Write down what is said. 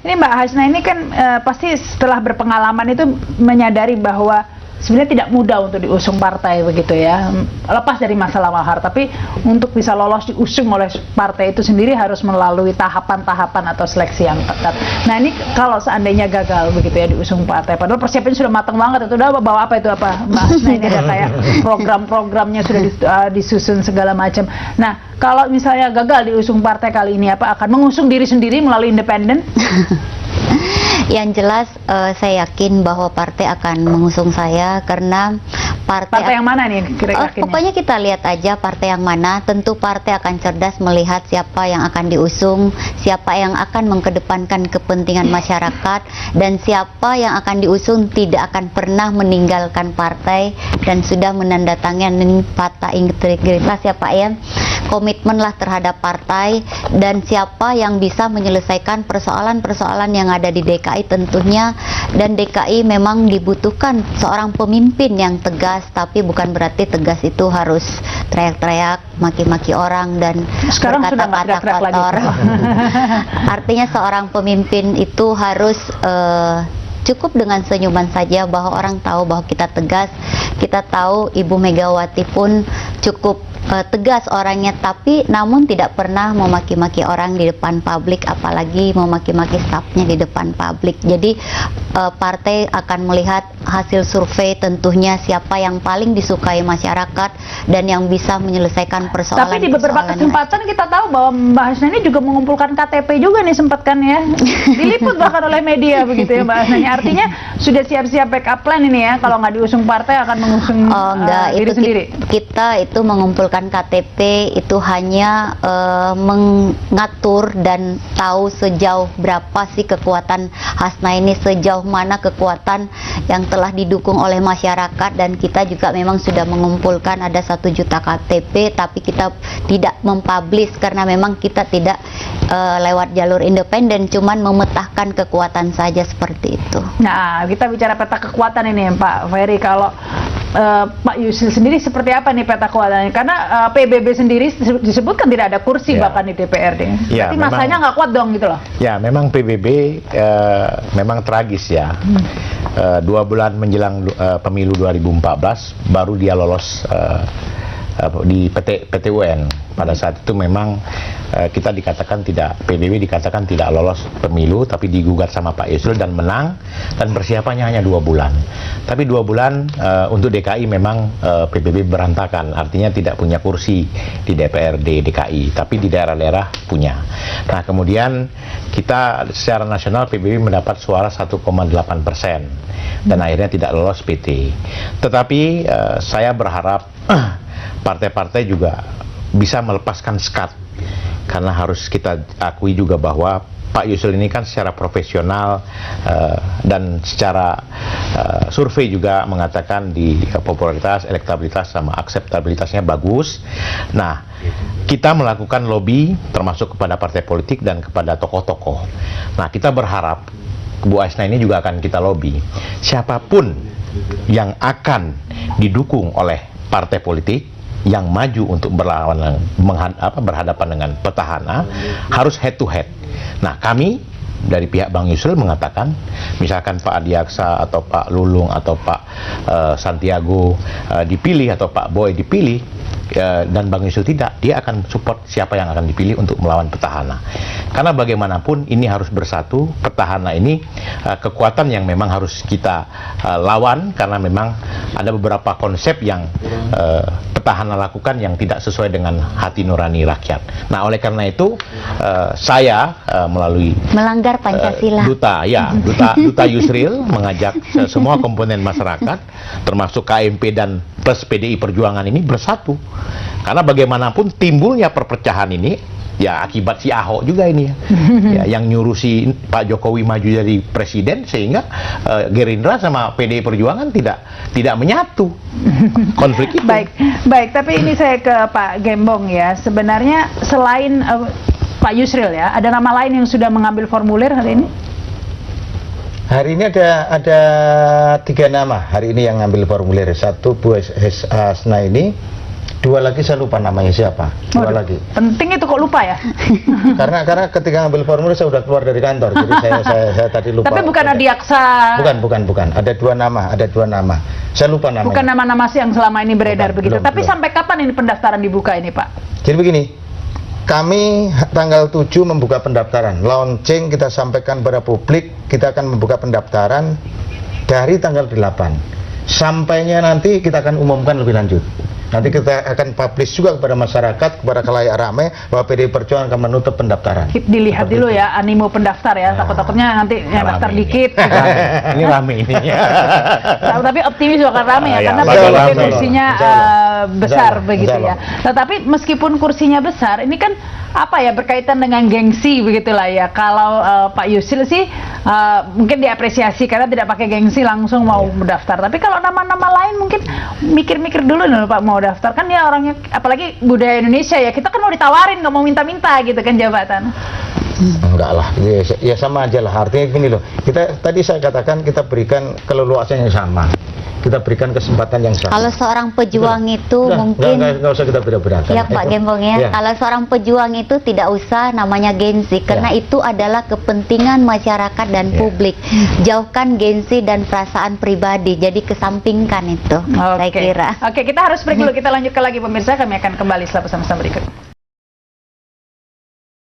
Ini Mbak Hasna ini kan pasti setelah berpengalaman itu menyadari bahwa sebenarnya tidak mudah untuk diusung partai begitu ya, lepas dari masalah mahar, tapi untuk bisa lolos diusung oleh partai itu sendiri harus melalui tahapan-tahapan atau seleksi yang ketat. Nah ini kalau seandainya gagal begitu ya diusung partai, padahal persiapannya sudah matang banget, itu udah bawa apa itu apa Mbak Hasna ini ada kayak program-programnya sudah disusun segala macam. Nah kalau misalnya gagal diusung partai kali ini, apa akan mengusung diri sendiri melalui independen? Yang jelas saya yakin bahwa partai akan mengusung saya karena partai yang mana nih kira-kira? Pokoknya kita lihat aja partai yang mana. Tentu partai akan cerdas melihat siapa yang akan diusung, siapa yang akan mengkedepankan kepentingan masyarakat, dan siapa yang akan diusung tidak akan pernah meninggalkan partai dan sudah menandatangani fakta integritas ya Pak ya. Komitmenlah terhadap partai, dan siapa yang bisa menyelesaikan persoalan-persoalan yang ada di DKI tentunya. Dan DKI memang dibutuhkan seorang pemimpin yang tegas, tapi bukan berarti tegas itu harus teriak-teriak, maki-maki orang dan berkata-kata kotor. Artinya seorang pemimpin itu harus cukup dengan senyuman saja bahwa orang tahu bahwa kita tegas. Kita tahu Ibu Megawati pun cukup tegas orangnya, tapi namun tidak pernah memaki-maki orang di depan publik, apalagi memaki-maki stafnya di depan publik. Jadi partai akan melihat hasil survei tentunya siapa yang paling disukai masyarakat dan yang bisa menyelesaikan persoalan. Tapi di beberapa kesempatan kita tahu bahwa Mbak Hasna ini juga mengumpulkan KTP juga nih, sempat kan ya, diliput bahkan oleh media begitu ya Mbak Hasna. Artinya sudah siap-siap backup plan ini ya, kalau nggak diusung partai akan mengusung diri sendiri. Kita itu mengumpulkan KTP itu hanya mengatur dan tahu sejauh berapa sih kekuatan Hasna ini, sejauh mana kekuatan yang telah didukung oleh masyarakat, dan kita juga memang sudah mengumpulkan ada 1 juta KTP, tapi kita tidak mempublish karena memang kita tidak lewat jalur independen, cuman memetakan kekuatan saja seperti itu. Nah, kita bicara peta kekuatan ini Pak Ferry, kalau Pak Yusril sendiri seperti apa nih peta kekuatannya? Karena PBB sendiri disebutkan tidak ada kursi bahkan di DPRD. Berarti masanya nggak kuat dong gitu loh. Ya, memang PBB memang tragis ya. 2 bulan menjelang pemilu 2014 baru dia lolos di PT UN. Pada saat itu memang kita dikatakan PBB dikatakan tidak lolos pemilu, tapi digugat sama Pak Yusril dan menang, dan persiapannya hanya 2 bulan. Tapi 2 bulan untuk DKI memang PBB berantakan, artinya tidak punya kursi di DPRD DKI, tapi di daerah-daerah punya. Nah kemudian kita secara nasional PBB mendapat suara 1,8% dan akhirnya tidak lolos PT. Tetapi saya berharap partai-partai juga bisa melepaskan sekat, karena harus kita akui juga bahwa Pak Yusril ini kan secara profesional dan secara survei juga mengatakan di popularitas, elektabilitas sama akseptabilitasnya bagus. Nah, kita melakukan lobby termasuk kepada partai politik dan kepada tokoh-tokoh. Nah, kita berharap Bu Hasna ini juga akan kita lobby. Siapapun yang akan didukung oleh partai politik yang maju untuk berhadapan dengan petahana harus head to head. Nah, kami dari pihak Bang Yusril mengatakan, misalkan Pak Adiaksa atau Pak Lulung atau Pak Santiago dipilih atau Pak Boy dipilih dan Bang Yusril tidak, dia akan support siapa yang akan dipilih untuk melawan petahana. Karena bagaimanapun ini harus bersatu. Petahana ini kekuatan yang memang harus kita lawan, karena memang ada beberapa konsep yang petahana lakukan yang tidak sesuai dengan hati nurani rakyat. Nah, oleh karena itu saya melalui melanggar Pancasila Duta Yusril mengajak semua komponen masyarakat termasuk KMP dan plus PDI Perjuangan ini bersatu, karena bagaimanapun timbulnya perpecahan ini ya akibat si Ahok juga ini ya, yang nyuruh si Pak Jokowi maju jadi presiden, sehingga Gerindra sama PDI Perjuangan tidak menyatu konflik itu. Baik, tapi ini saya ke Pak Gembong ya. Sebenarnya selain Pak Yusril ya, ada nama lain yang sudah mengambil formulir hari ini? Hari ini ada 3 nama hari ini yang ngambil formulir. 1 Bu Hasna ini, Dua lagi saya lupa namanya siapa. Dua Waduh, lagi. penting itu kok lupa ya. Karena ketika ngambil formulir saya udah keluar dari kantor, jadi saya tadi lupa. Tapi bukan Adiaksa. Bukan. Ada dua nama. Saya lupa namanya. Bukan nama-nama sih yang selama ini beredar Bukan, begitu. belum, Tapi belum. sampai kapan ini pendaftaran dibuka ini, Pak? Jadi begini, kami tanggal 7 membuka pendaftaran. Launching kita sampaikan pada publik, kita akan membuka pendaftaran dari tanggal 8. Sampainya nanti kita akan umumkan lebih lanjut. Nanti kita akan publish juga kepada masyarakat, kepada khalayak ramai bahwa PDI Perjuangan akan menutup pendaftaran. Dilihat Seperti dulu itu. ya animo pendaftar ya. Takut-takutnya nanti yang daftar Rame ini. dikit. Ini rame ini. Tapi optimis bakal rame ya, Ya, karena bakal PDIP rame. kursinya Insya Allah. besar Insya Allah. begitu Insya ya. Allah. Tetapi meskipun kursinya besar, ini kan apa ya, berkaitan dengan gengsi begitulah ya. Kalau Pak Yusril sih mungkin diapresiasi karena tidak pakai gengsi langsung mau mendaftar. Tapi kalau nama-nama lain mungkin mikir-mikir dulu nih Pak mau daftar, kan dia orangnya, apalagi budaya Indonesia ya, kita kan mau ditawarin, nggak mau minta-minta gitu kan jabatan. Enggak lah, ya sama aja lah. Artinya gini loh, tadi saya katakan kita berikan keleluasan yang sama, kita berikan kesempatan yang sama. Kalau seorang pejuang itu Udah, mungkin nggak usah kita beda-bedakan. ya Pak Gembong ya. Ya. Kalau seorang pejuang itu tidak usah namanya gengsi, karena itu adalah kepentingan masyarakat dan publik. Jauhkan gengsi dan perasaan pribadi, jadi kesampingkan itu. Saya kira. Oke, kita harus break dulu. Kita lanjutkan lagi pemirsa. Kami akan kembali setelah pesan-pesan berikut.